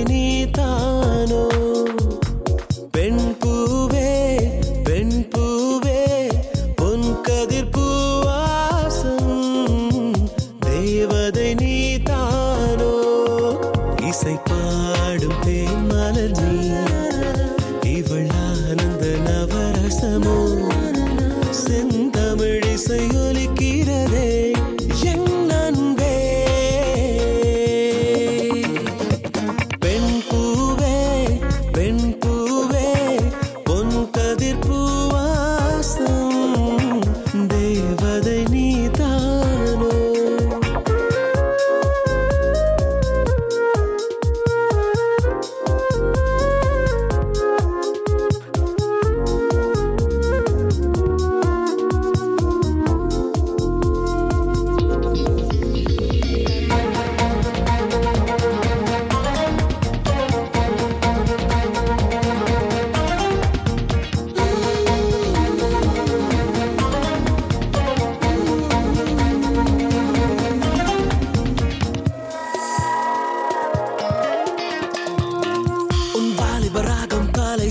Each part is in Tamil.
நீ தானோ பெண் பூவே பெண் பூவே பொன் கதிர் பூவாசம் தேவதை நீ தானோ இசை பாடும் தேன் மலர் நீ இவள் ஆனந்த நவரசமோ செந்தமிழ் இசை ஒலிக்கிறதே என் அன்பே பெண் பூவே பெண் பூவே பொன் கதிர் பூவாசம் தேவதை நீ தானோ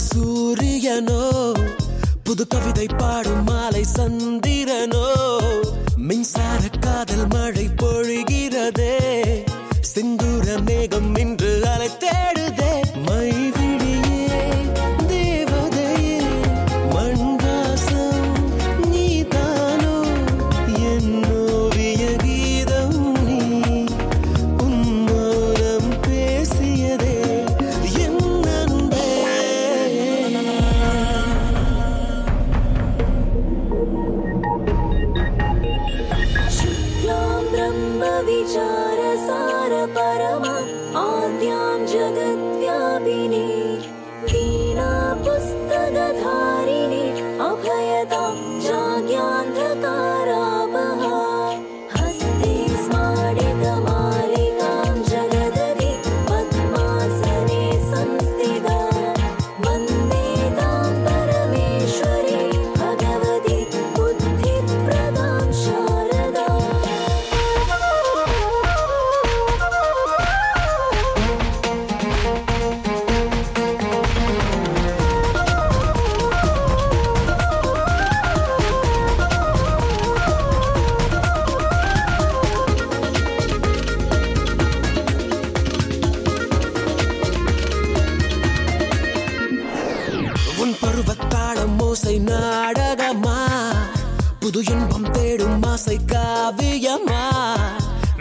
சூரியனோ புது கவிதை பாடும் மாலை சந்திரனோ மின்சார காதல் மழை பொழிகிறதே சிந்தூர மேகம் இன்று அலை தேடுதே மைவிழியே தேவதையே மண் வாசம் நீ தானோ என் ஓவிய கீதம் நீ உன் மௌனம் பேசியதே विचार सार परमा आद्यां जगद्व्यापिनी वीणा पुस्तकधारिणी अभयदां जाग्यान्धकारापहा हस्ते स्मारितमालिकां जगदधि पद्मासने संस्थिता वन्दे तां परमेश्वरी भगवती बुद्धिप्रदां शारदा உன் பருவத்தாளம் மோசை நாடகமா புது இன்பம் தேடும் ஆசை காவியமா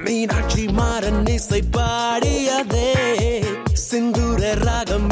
மீனாட்சி மாறன் இசை பாடியதே சிந்தூர ராகம்